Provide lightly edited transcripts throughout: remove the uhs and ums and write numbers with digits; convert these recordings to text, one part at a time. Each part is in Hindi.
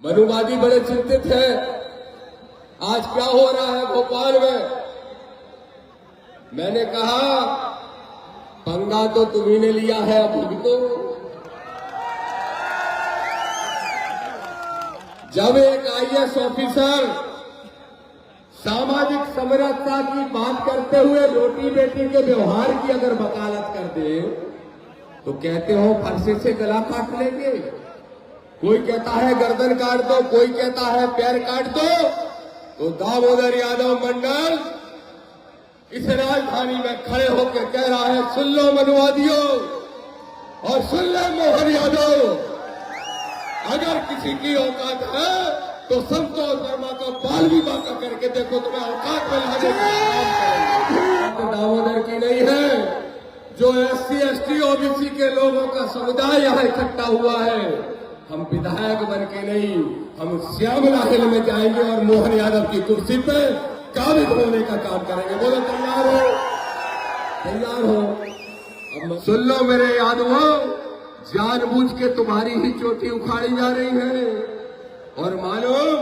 मनुवादी बड़े चिंतित हैं। आज क्या हो रहा है भोपाल में। मैंने कहा पंगा तो तुम्ही ने लिया है, अब भुगतो। जब एक आईएएस ऑफिसर सामाजिक समरसता की बात करते हुए रोटी बेटी के व्यवहार की अगर वकालत कर दे तो कहते हो फरसे से गला काट लेंगे। कोई कहता है गर्दन काट दो, कोई कहता है पैर काट दो। तो दामोदर यादव मंडल इस राजधानी में खड़े होकर कह रहा है, सुन लो मनुवादियों और सुन ले मोहन यादव, अगर किसी की औकात है तो संतोष वर्मा का बाल भी बांका करके देखो, तुम्हें औकात में लाने का काम करेंगे। दामोदर की नहीं है, जो एससी एसटी ओबीसी के लोगों का समुदाय यहाँ इकट्ठा हुआ है। हम विधायक बन के नहीं, हम श्यामला हिल में जाएंगे और मोहन यादव की कुर्सी पे काबिज होने का काम करेंगे। बोलो तैयार हो? तैयार हो? अब सुन लो मेरे यादवों, जानबूझ के तुम्हारी ही चोटी उखाड़ी जा रही है। और मालूम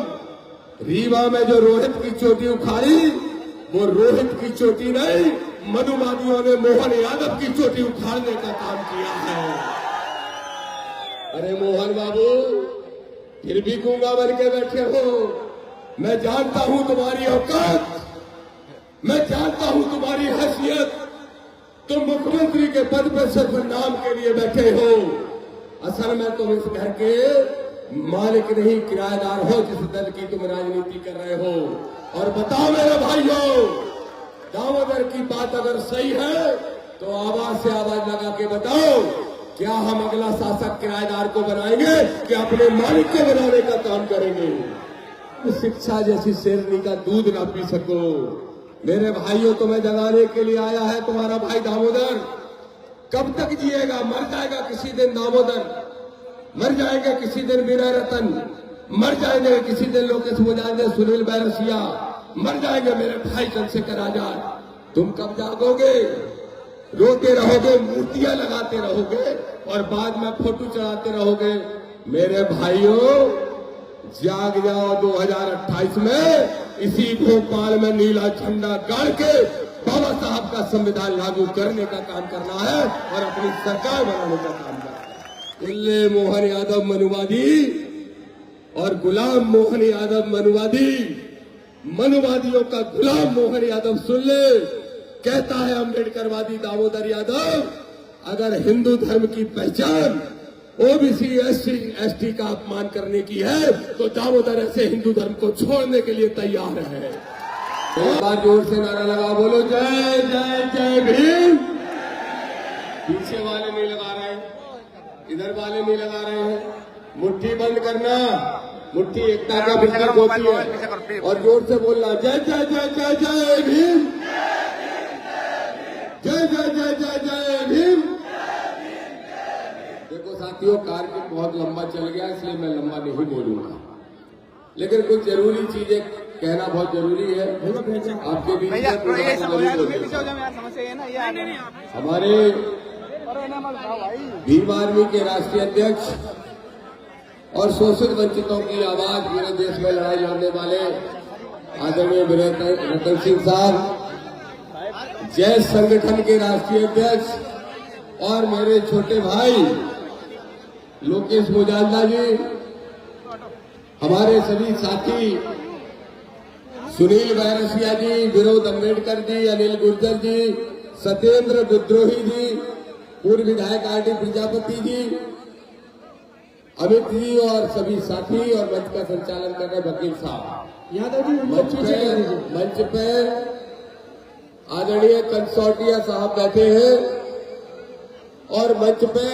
रीवा में जो रोहित की चोटी उखाड़ी, वो रोहित की चोटी नहीं, मनुवादियों ने मोहन यादव की चोटी उखाड़ने का काम किया है। अरे मोहन बाबू, फिर भी गूंगा बन के बैठे हो। मैं जानता हूं तुम्हारी औकात, मैं जानता हूं तुम्हारी हैसियत। तुम मुख्यमंत्री के पद पर सिर्फ नाम के लिए बैठे हो। असल में तुम इस घर के मालिक नहीं, किराएदार हो, जिस दल की तुम राजनीति कर रहे हो। और बताओ मेरे भाइयों, दामोदर की बात अगर सही है तो आवाज से आवाज लगा के बताओ, क्या हम अगला शासक किराएदार को बनाएंगे कि अपने मालिक को बनाने का काम करेंगे? शिक्षा जैसी शेरनी का दूध ना पी सको। मेरे भाइयों, तुम्हें जगाने के लिए आया है तुम्हारा भाई दामोदर। कब तक जिएगा? मर जाएगा किसी दिन दामोदर, मर जाएंगे किसी दिन विनय रतन, मर जाएंगे किसी दिन लोकेश मुजाहिद, सुनील बैरसिया, मर जाएंगे मेरे भाई चंद्रशेखर आजाद। तुम कब जागोगे? रोते रहोगे, मूर्तियां लगाते रहोगे और बाद में फोटो चढ़ाते रहोगे। मेरे भाइयों, जाग जाओ। 2028 में इसी भोपाल में नीला झंडा गाड़ के बाबा साहब का संविधान लागू करने का काम करना है और अपनी सरकार बनाने का काम करना है। इल्ले मोहन यादव मनुवादी और गुलाम मोहन यादव मनुवादी, मनुवादियों का गुलाम मोहन यादव सुन ले। कहता है अम्बेडकरवादी दामोदर यादव, अगर हिंदू धर्म की पहचान ओबीसी एसटी का अपमान करने की है तो दामोदर ऐसे हिंदू धर्म को छोड़ने के लिए तैयार है। एक बार जोर से नारा लगा, बोलो जय जय जय भीम। पीछे वाले नहीं लगा रहे, इधर वाले नहीं लगा रहे हैं। मुट्ठी बंद करना, मुट्ठी एकता का प्रतीक होती है। और जोर से बोलना, जय जय जय जय जय भीम, जय जय जय जय जय भीम। देखो साथियों, कार्यक्रम बहुत लंबा चल गया, इसलिए मैं लंबा नहीं बोलूंगा, लेकिन कुछ जरूरी चीजें कहना बहुत जरूरी है आपके बीच में। हमारे भीम आर्मी के राष्ट्रीय अध्यक्ष और शोषित वंचितों की आवाज पूरे देश में लड़ाई लड़ने वाले आदरणीय रतन सिंह साहब, जय संगठन के राष्ट्रीय अध्यक्ष और मेरे छोटे भाई लोकेश मुजाहिद जी, हमारे सभी साथी सुनील बैरसिया जी, विनोद अम्बेडकर जी, अनिल गुर्जर जी, सत्येंद्र विद्रोही जी, पूर्व विधायक आरडी प्रजापति जी, अमित जी और सभी साथी, और मंच का संचालन कर रहे वकील साहब यादव जी। मंच पे आदरणीय कंसोटिया साहब बैठे हैं और मंच पे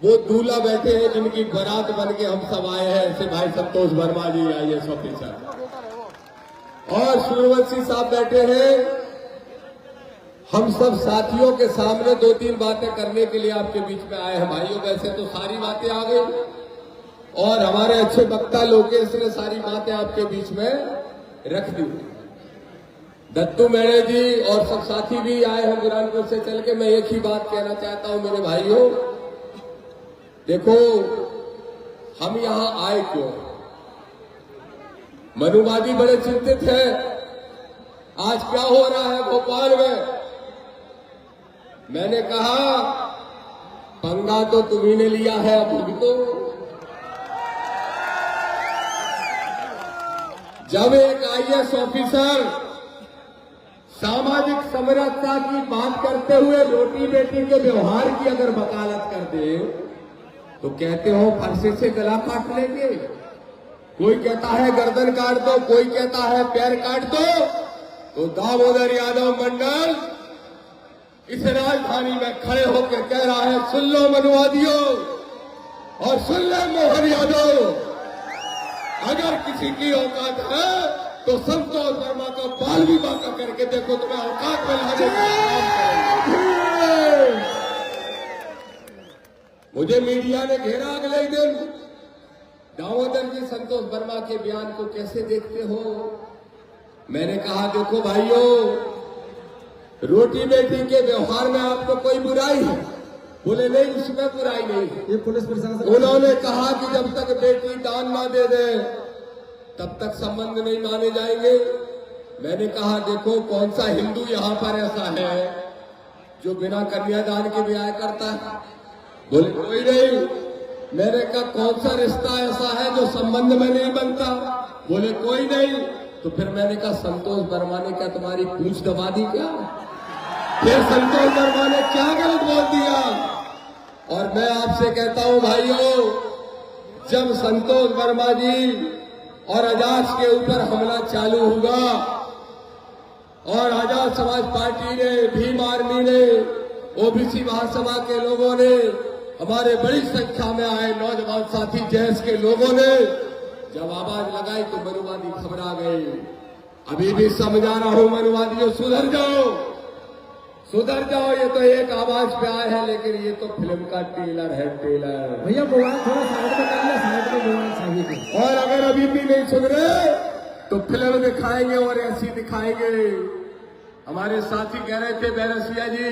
वो दूल्हा बैठे हैं जिनकी बारात बन के हम सब आए हैं, ऐसे भाई संतोष वर्मा जी आईएएस ऑफिसर, और सूर्यवंशी साहब बैठे हैं। हम सब साथियों के सामने 2-3 बातें करने के लिए आपके बीच में आए हैं भाइयों। वैसे तो सारी बातें आ गई और हमारे अच्छे वक्ता लोकेश ने सारी बातें आपके बीच में रख दी। दत्तू मेड़े जी और सब साथी भी आए हैं बुरहानपुर से चल के। मैं एक ही बात कहना चाहता हूं मेरे भाइयों, देखो हम यहां आए क्यों। मनुवादी बड़े चिंतित हैं, आज क्या हो रहा है भोपाल में। मैंने कहा पंगा तो तुम्ही ने लिया है, अब भुगतो। जब एक आईएएस ऑफिसर सामाजिक समरसता की बात करते हुए रोटी बेटी के व्यवहार की अगर वकालत कर दे तो कहते हो फरसे से गला काट लेंगे। कोई कहता है गर्दन काट दो, कोई कहता है पैर काट दो। तो दामोदर यादव मंडल इस राजधानी में खड़े होकर कह रहा है, सुन लो मनुवादियों और सुन ले मोहन यादव, अगर किसी की औकात है तो संतोष वर्मा का बाल भी बांका करके देखो, तुम्हें औकात में लाने का काम करेंगे। मुझे मीडिया ने घेरा अगले ही दिन, दामोदर जी संतोष वर्मा के बयान को कैसे देखते हो। मैंने कहा देखो भाइयों, रोटी बेटी के व्यवहार में आपको कोई बुराई है। बोले नहीं, उसमें बुराई नहीं है। ये पुलिस प्रशासन, उन्होंने कहा कि जब तक बेटी दान ना दे दे तब तक संबंध नहीं माने जाएंगे। मैंने कहा देखो कौन सा हिंदू यहाँ पर ऐसा है जो बिना कन्यादान के ब्याह करता है। बोले कोई नहीं। मैंने कहा कौन सा रिश्ता ऐसा है जो संबंध में नहीं बनता। बोले कोई नहीं। तो फिर मैंने कहा संतोष वर्मा ने क्या तुम्हारी पूंछ दबा दी क्या। फिर संतोष वर्मा ने क्या गलत बोल दिया। और मैं आपसे कहता हूं भाइयों, जब संतोष वर्मा जी और आजाद के ऊपर हमला चालू हुआ और आजाद समाज पार्टी ने, भीम आर्मी ने, ओबीसी महासभा के लोगों ने, हमारे बड़ी संख्या में आए नौजवान साथी जैस के लोगों ने जब आवाज लगाई तो मनुवादी घबरा गए। अभी भी समझा रहा हूं मनुवादियों, सुधर जाओ, सुधर जाओ। ये तो एक आवाज पे आए हैं, लेकिन ये तो फिल्म का ट्रेलर है, ट्रेलर। भैया मोबाइल थोड़ा साइड में कर लिया, साइड में मोबाइल चाहिए। और अगर अभी भी नहीं सुधरे तो फिल्म दिखाएंगे और ऐसी दिखाएंगे। हमारे साथी कह रहे थे बैरसिया जी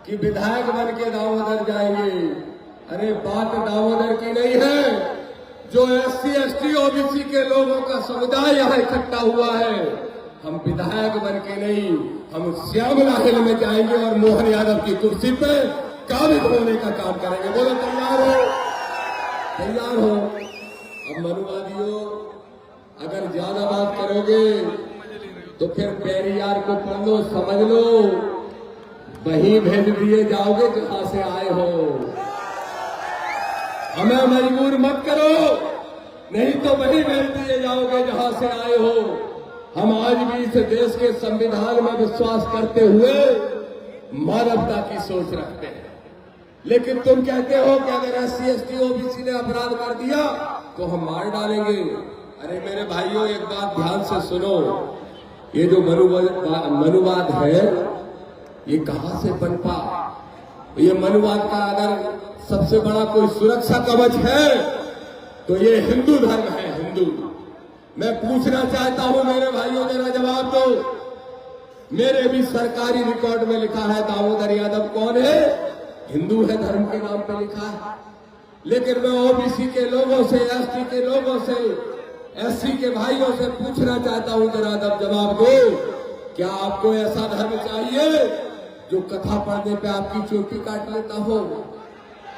कि विधायक बन के दामोदर जाएंगे। अरे बात दामोदर की नहीं है, जो एससी एसटी ओबीसी के लोगों का समुदाय यहाँ इकट्ठा हुआ है। हम विधायक बन के नहीं, हम श्यामला हिल में जाएंगे और मोहन यादव की कुर्सी पे काबिज होने का काम करेंगे। बोलो तैयार हो, तैयार हो। अब मनुवादियों, अगर ज्यादा बात करोगे तो फिर पेरियार को पढ़ लो, समझ लो, वहीं भेज दिए जाओगे जहां से आए हो। हमें मजबूर मत करो, नहीं तो वहीं भेज दिए जाओगे जहां से आए हो। हम आज भी इस देश के संविधान में विश्वास करते हुए मानवता की सोच रखते हैं। लेकिन तुम कहते हो कि अगर एससी एसटी ओबीसी ने अपराध कर दिया तो हम मार डालेंगे। अरे मेरे भाइयों, एक बात ध्यान से सुनो, ये जो मनुवाद है ये कहां से पनपा। ये मनुवाद का अगर सबसे बड़ा कोई सुरक्षा कवच है तो ये हिंदू धर्म है, हिंदू। मैं पूछना चाहता हूं मेरे भाइयों, जरा जवाब दो। मेरे भी सरकारी रिकॉर्ड में लिखा है दामोदर यादव कौन है, हिंदू है, धर्म के नाम पे लिखा है। लेकिन मैं ओबीसी के लोगों से, एसटी के लोगों से, एससी के भाइयों से पूछना चाहता हूं, जरा जवाब दो। क्या आपको ऐसा धर्म चाहिए जो कथा पढ़ने पे आपकी चोटी काट लेता हो?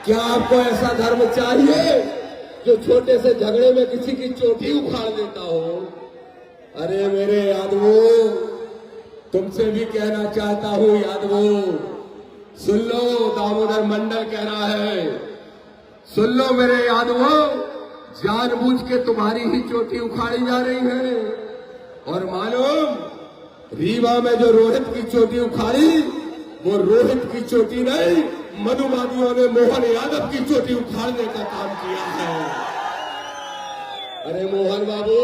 क्या आपको ऐसा धर्म चाहिए जो छोटे से झगड़े में किसी की चोटी उखाड़ देता हो? अरे मेरे यादवों, तुमसे भी कहना चाहता हूं यादवों, सुन लो, दामोदर मंडल कह रहा है, सुन लो मेरे यादवों, जानबूझ के तुम्हारी ही चोटी उखाड़ी जा रही है। और मालूम, रीवा में जो रोहित की चोटी उखाड़ी वो रोहित की चोटी नहीं, मनुवादियों ने मोहन यादव की चोटी उखाड़ने का काम किया है। अरे मोहन बाबू,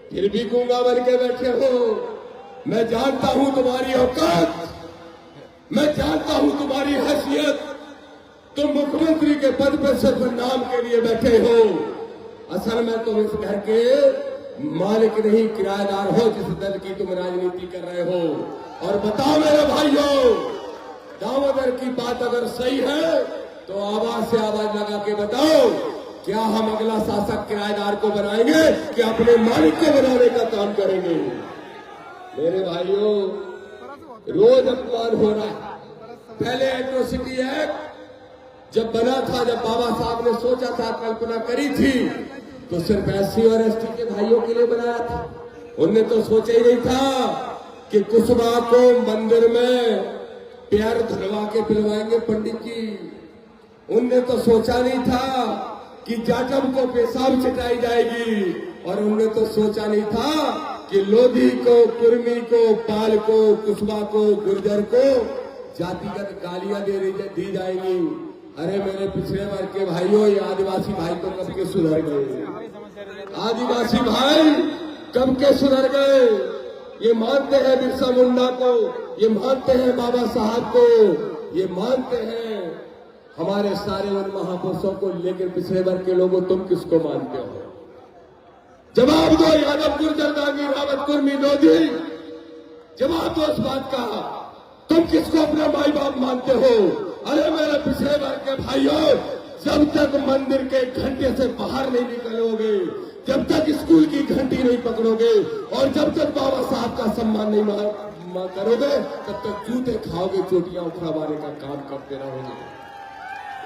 फिर भी गूंगा बन के बैठे हो। मैं जानता हूं तुम्हारी औकात, मैं जानता हूं तुम्हारी हैसियत। तुम मुख्यमंत्री के पद पर सिर्फ नाम के लिए बैठे हो। असल में तुम इस घर के मालिक नहीं, किराएदार हो, जिस दल की तुम राजनीति कर रहे हो। और बताओ मेरे भाइयों, दामोदर की बात अगर सही है तो आवाज से आवाज लगा के बताओ क्या हम अगला शासक किराएदार को बनाएंगे कि अपने मालिक को बनाने का काम करेंगे? मेरे भाइयों, रोज अपमान हो रहा है। पहले एट्रोसिटी एक्ट जब बना था, जब बाबा साहब ने सोचा था, कल्पना करी थी, तो सिर्फ SC और ST के भाइयों के लिए बनाया था। उनने तो सोचा ही नहीं था कि कुशवाहा को मंदिर में पैर धुलवा के पिलवाएंगे पंडित जी। उनने तो सोचा नहीं था कि जाटव को पेशाब चिटाई जाएगी, और उनने तो सोचा नहीं था कि लोधी को, कुर्मी को, पाल को, कुशवाहा को, गुर्जर को जातिगत गालियां दी जाएंगी। अरे मेरे पिछड़े वर्ग के भाइयों, ये आदिवासी भाई तो कब के सुधर गए? आदिवासी भाई कब के सुधर गए? ये मानते हैं बिरसा मुंडा को, ये मानते हैं बाबा साहब को, ये मानते हैं हमारे सारे उन महापुरुषों को, लेकिन पिछड़े वर्ग के लोगों तुम किसको मानते हो? जवाब दो। यादव, गुर्जर, दांगी, रावत, कुर्मी, लोधी, जवाब दो इस बात का। तुम किसको अपना माई बाप मानते हो? अरे मेरे पिछड़े वर्ग के भाइयों, जब तक मंदिर के घंटे से बाहर नहीं निकलोगे, जब तक स्कूल की घंटी नहीं पकड़ोगे, और जब तक बाबा साहब का सम्मान नहीं करोगे, तब तक जूते खाओगे, चोटियां उखड़वाने का काम करते रहोगे।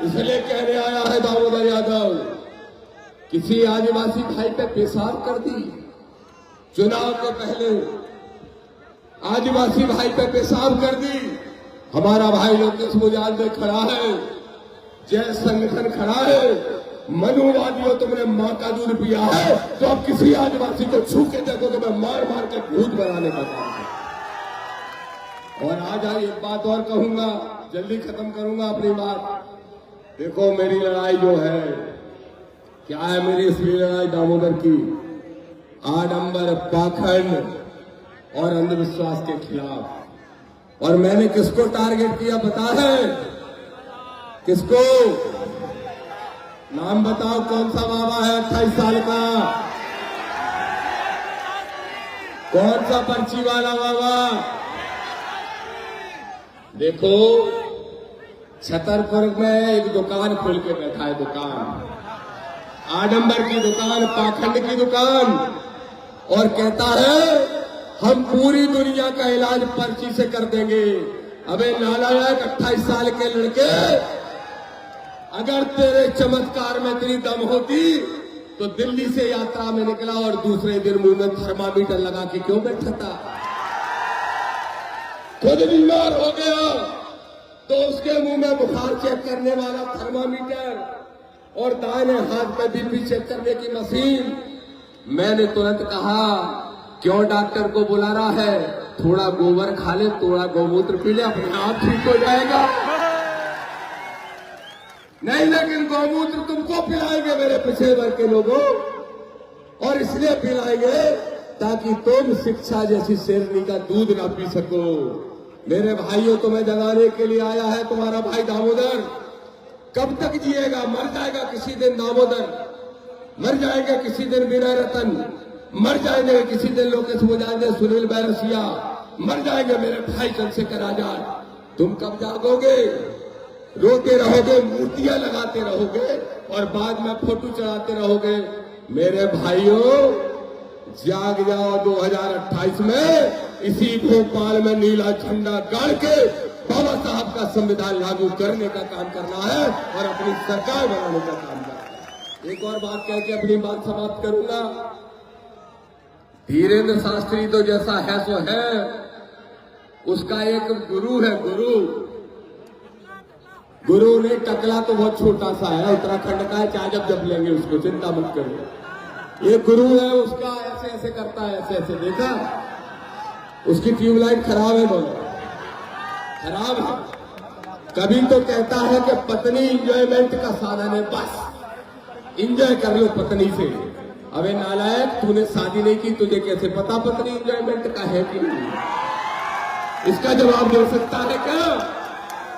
इसलिए कहने आया है दामोदर यादव, किसी आदिवासी भाई पे पेशाब कर दी चुनाव के पहले, आदिवासी भाई पे पेशाब कर दी। हमारा भाई लोकेश मुजाहिद खड़ा है, जय संगठन खड़ा है। मनुवादियों, तुमने मां का दूध पिया है, तो अब किसी आदिवासी को छू के देखो तो मैं मार मार के भूत बनाने का काम है। और आज एक बात और कहूंगा, जल्दी खत्म करूंगा अपनी बात। देखो मेरी लड़ाई जो है, क्या है मेरी इसलिए लड़ाई दामोदर की? आडंबर, पाखंड और अंधविश्वास के खिलाफ। और मैंने किसको टारगेट किया पता है? किसको? नाम बताओ, कौन सा बाबा है 28 साल का? कौन सा पर्ची वाला बाबा? देखो, छतरपुर में एक दुकान खोल के बैठा है, दुकान, आडंबर की दुकान, पाखंड की दुकान, और कहता है हम पूरी दुनिया का इलाज पर्ची से कर देंगे। अबे नालायक 28 साल के लड़के, अगर तेरे चमत्कार में तेरी दम होती तो दिल्ली से यात्रा में निकला और दूसरे दिन मुंह में थर्मामीटर लगा के क्यों बैठा था? खुद बीमार हो गया तो उसके मुंह में बुखार चेक करने वाला थर्मामीटर और दाहिने हाथ में BP चेक करने की मशीन। मैंने तुरंत कहा, क्यों डॉक्टर को बुला रहा है? थोड़ा गोबर खा ले, थोड़ा गौमूत्र पी ले, अपने आप ठीक हो जाएगा। नहीं, लेकिन गौमूत्र तुमको पिलाएंगे मेरे पिछड़े वर्ग के लोगों, और इसलिए पिलाएंगे ताकि तुम शिक्षा जैसी शेरनी का दूध ना पी सको। मेरे भाइयों, तुम्हें जगाने के लिए आया है तुम्हारा भाई दामोदर। कब तक जिएगा? मर जाएगा किसी दिन दामोदर, मर जाएगा किसी दिन विनय रतन, मर जाएंगे किसी दिन लोकेश मुजाहिद, सुनील बैरसिया, मर जाएंगे मेरे भाई चंद्रशेखर आजाद। तुम कब जागोगे? रोते रहोगे, मूर्तियां लगाते रहोगे और बाद में फोटो चढ़ाते रहोगे। मेरे भाइयों, जाग जाओ। 2028 में इसी भोपाल में नीला झंडा गाड़ के बाबा साहब का संविधान लागू करने का काम करना है और अपनी सरकार बनाने का काम करना है। एक और बात कह के अपनी बात समाप्त करूंगा। धीरेन्द्र शास्त्री तो जैसा है सो है, उसका एक गुरु है, गुरु ने टकला तो बहुत छोटा सा है, उत्तराखंड का है, चाहे जब लेंगे उसको, चिंता मत करो। ये गुरु है, उसका ऐसे ऐसे करता है, ऐसे ऐसे, देखा? उसकी ट्यूबलाइट खराब है, दोनों खराब है। कभी तो कहता है कि पत्नी इंजॉयमेंट का साधन है, बस इंजॉय कर लो पत्नी से। अबे नालायक, तूने शादी नहीं की, तुझे कैसे पता पत्नी इंजॉयमेंट का है कि नहीं? इसका जवाब दे सकता है क्या?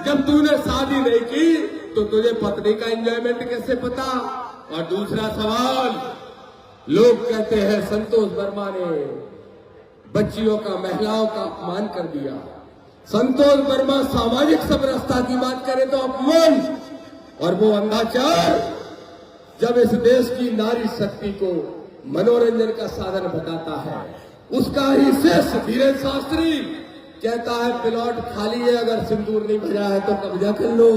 जब तूने शादी नहीं की तो तुझे पत्नी का एंजॉयमेंट कैसे पता? और दूसरा सवाल, लोग कहते हैं संतोष वर्मा ने बच्चियों का, महिलाओं का अपमान कर दिया। संतोष वर्मा सामाजिक समरसता की बात करे तो अपमान, और वो अंधाचार जब इस देश की नारी शक्ति को मनोरंजन का साधन बताता है, उसका ही शेष धीरेन्द्र शास्त्री कहता है प्लॉट खाली है, अगर सिंदूर नहीं भरा है तो कब्जा कर लो।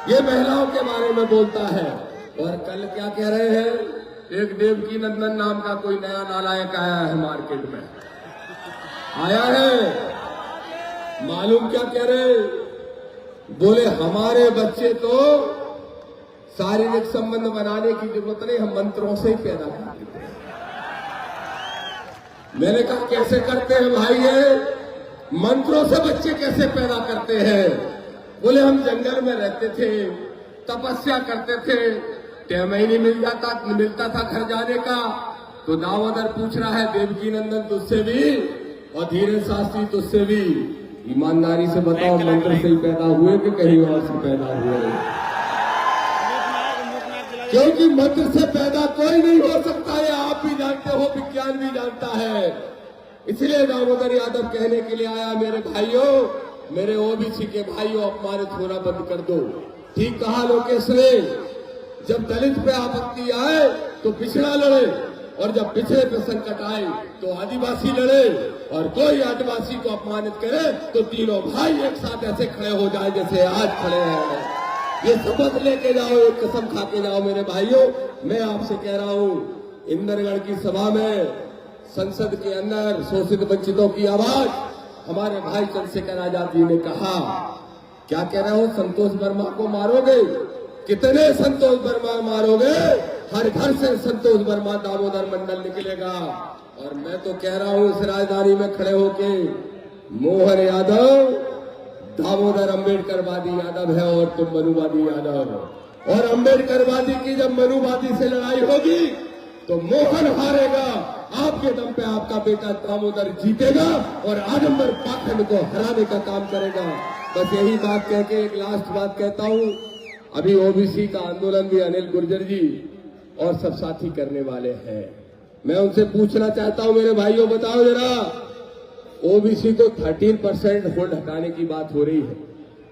ये महिलाओं के बारे में बोलता है। और कल क्या कह रहे हैं, एक देवकी नंदन नाम का कोई नया नालायक आया है मार्केट में, आया है, मालूम क्या कह रहे, बोले हमारे बच्चे तो शारीरिक संबंध बनाने की जरूरत नहीं, हम मंत्रों से ही पैदा कर देते हैं। मैंने कहा कैसे करते हैं भाई, ये मंत्रों से बच्चे कैसे पैदा करते हैं? बोले हम जंगल में रहते थे, तपस्या करते थे, टाइम ही नहीं मिलता था घर जाने का। तो दामोदर पूछ रहा है देवकी नंदन तुझसे भी और धीरेन्द्र शास्त्री तुझसे भी, ईमानदारी से बताओ मंत्र से ही पैदा हुए कि कहीं और से पैदा हुए? क्योंकि मंत्र से पैदा कोई नहीं हो सकता है, आप भी जानते हो, विज्ञान भी जानता है। इसलिए दामोदर यादव कहने के लिए आया, मेरे भाइयों, मेरे ओबीसी के भाइयों, अपमानित होना बंद कर दो। ठीक कहा लोकेश ने, जब दलित पे आपत्ति आए तो पिछड़ा लड़े, और जब पिछड़े पे संकट आए तो आदिवासी लड़े, और कोई आदिवासी को अपमानित करे तो तीनों भाई एक साथ ऐसे खड़े हो जाए जैसे आज खड़े हैं। ये शपथ लेके जाओ, एक कसम खा के जाओ मेरे भाइयों। मैं आपसे कह रहा हूं, इंद्रगढ़ की सभा में, संसद के अंदर शोषित वंचितों की आवाज हमारे भाई चंद्रशेखर आजाद जी ने कहा, क्या कह रहे हो, संतोष वर्मा को मारोगे? कितने संतोष वर्मा मारोगे? हर घर से संतोष वर्मा दामोदर मंडल निकलेगा। और मैं तो कह रहा हूं इस राजधानी में खड़े होके, मोहन यादव दामोदर अम्बेडकरवादी यादव है और तुम मनुवादी यादव। और अम्बेडकरवादी की जब मनुवादी से लड़ाई होगी तो मोहन हारेगा, आपके दम पे आपका बेटा दामोदर जीतेगा और आडम्बर पाखंड को हराने का काम करेगा। बस यही बात कह के एक लास्ट बात कहता हूं। अभी ओबीसी का आंदोलन भी अनिल गुर्जर जी और सब साथी करने वाले हैं। मैं उनसे पूछना चाहता हूं, मेरे भाइयों बताओ जरा, ओबीसी को 13% होल्ड हटाने की बात हो रही है,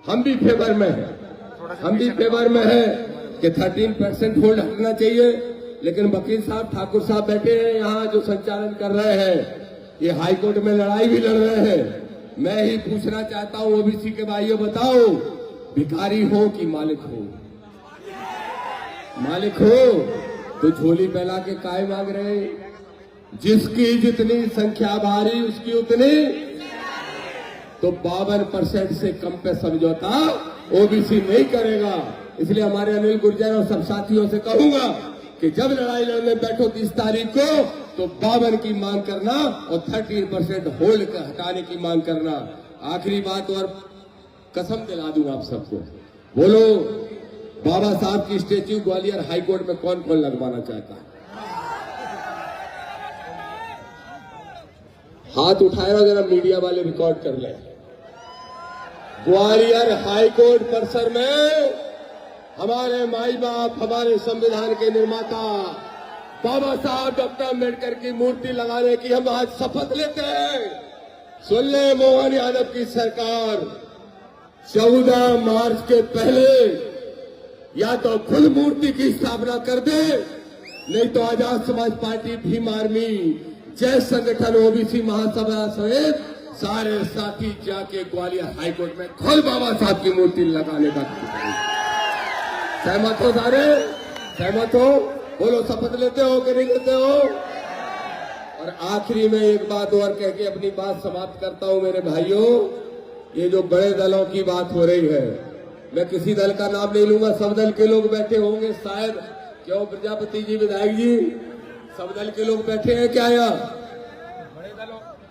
हम भी फेवर में हैं, हम भी फेवर में हैं कि 13% होल्ड हटना चाहिए। लेकिन वकील साहब, ठाकुर साहब बैठे हैं यहाँ जो संचालन कर रहे हैं, ये हाईकोर्ट में लड़ाई भी लड़ रहे हैं। मैं ही पूछना चाहता हूँ ओबीसी के भाइयों, बताओ भिखारी हो कि मालिक हो? मालिक हो तो झोली फैला के काय मांग रहे? जिसकी जितनी संख्या भारी उसकी उतनी, तो 52% से कम पे समझौता ओबीसी नहीं करेगा। इसलिए हमारे अनिल गुर्जर और सब साथियों से कहूंगा कि जब लड़ाई लड़ने बैठो 30 तारीख को, तो 52 की मांग करना और 13% होल्ड हटाने की मांग करना। आखिरी बात और कसम दिला दूं आप सबको, बोलो बाबा साहब की स्टेच्यू ग्वालियर हाईकोर्ट में कौन कौन लगवाना चाहता है? हाथ उठाएगा जरा, मीडिया वाले रिकॉर्ड कर ले। ग्वालियर हाईकोर्ट परिसर में हमारे माई बाप, हमारे संविधान के निर्माता बाबा साहब डॉक्टर अम्बेडकर की मूर्ति लगाने की हम आज शपथ लेते हैं। सुन ले मोहन यादव की सरकार, 14 मार्च के पहले या तो खुद मूर्ति की स्थापना कर दे, नहीं तो आजाद समाज पार्टी, भीम आर्मी, जय संगठन, ओबीसी महासभा सहित सारे साथी जाके ग्वालियर हाईकोर्ट में खुद बाबा साहब की मूर्ति लगाने का काम करेंगे। सहमत हो सारे? सहमत हो? बोलो शपथ लेते हो कि नहीं लेते हो? और आखिरी में एक बात और कह के अपनी बात समाप्त करता हूं मेरे भाइयों। ये जो बड़े दलों की बात हो रही है, मैं किसी दल का नाम नहीं लूंगा, सब दल के लोग बैठे होंगे शायद। क्यों प्रजापति जी, विधायक जी, सब दल के लोग बैठे हैं क्या यहाँ?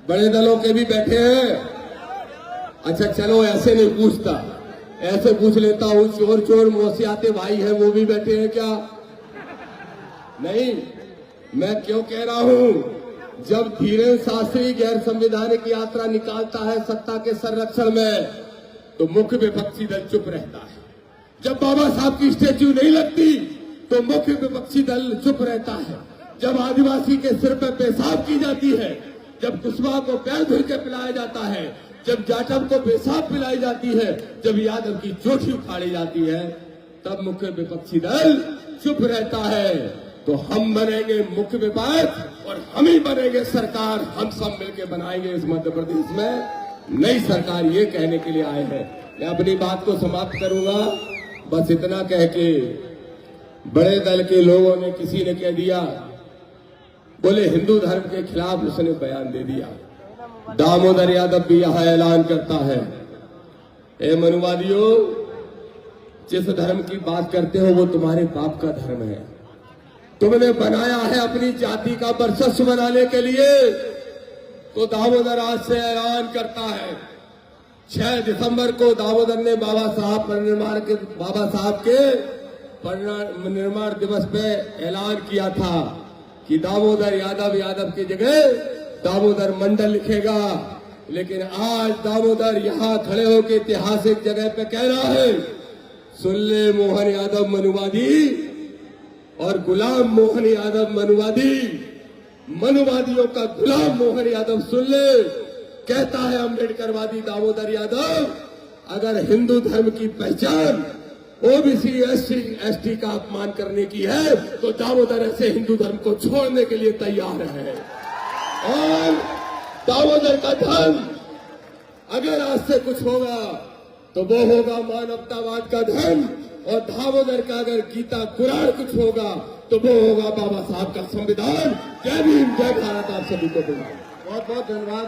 बड़े दलों के भी बैठे हैं? अच्छा चलो, ऐसे नहीं पूछता, ऐसे पूछ लेता हूं, चोर चोर मोसियाते भाई हैं वो भी बैठे हैं क्या? नहीं। मैं क्यों कह रहा हूं, जब धीरेन्द्र शास्त्री गैर संवैधानिक यात्रा निकालता है सत्ता के संरक्षण में, तो मुख्य विपक्षी दल चुप रहता है। जब बाबा साहब की स्टेच्यू नहीं लगती तो मुख्य विपक्षी दल चुप रहता है। जब आदिवासी के सिर पर पेशाब की जाती है, जब कुशवाहा को पैर धुल के पिलाया जाता है, जब जाटव को पेशाब पिलाई जाती है, जब यादव की चोटी उखाड़ी जाती है, तब मुख्य विपक्षी दल चुप रहता है तो हम बनेंगे मुख्य विपक्ष और हम ही बनेंगे सरकार। हम सब मिलकर बनाएंगे इस मध्य प्रदेश में नई सरकार, ये कहने के लिए आए हैं। मैं अपनी बात को समाप्त करूंगा, बस इतना कह के, बड़े दल के लोगों ने, किसी ने कह दिया, बोले हिंदू धर्म के खिलाफ उसने बयान दे दिया। दामोदर यादव भी यहां ऐलान करता है, ए मनुवादियों, जिस धर्म की बात करते हो वो तुम्हारे बाप का धर्म है। तुमने बनाया है अपनी जाति का वर्चस्व बनाने के लिए, तो दामोदर आज से ऐलान करता है। 6 दिसंबर को दामोदर ने बाबा साहब के परिनिर्वाण दिवस पे ऐलान किया था कि दामोदर यादव की जगह दामोदर मंडल लिखेगा। लेकिन आज दामोदर यहां खड़े होकर ऐतिहासिक जगह पे कह रहा है, सुन ले मोहन यादव मनुवादी और गुलाम मोहन यादव मनुवादी, मनुवादियों का गुलाम मोहन यादव सुन ले। कहता है अम्बेडकरवादी दामोदर यादव, अगर हिंदू धर्म की पहचान ओबीसी एसटी का अपमान करने की है तो दामोदर ऐसे हिंदू धर्म को छोड़ने के लिए तैयार है। और दामोदर का धर्म अगर आज से कुछ होगा तो वो होगा मानवतावाद का धर्म, और दामोदर का अगर गीता कुरान कुछ होगा तो वो होगा बाबा साहब का संविधान। जय भीम, जय भारत। आप सभी को बहुत बहुत धन्यवाद।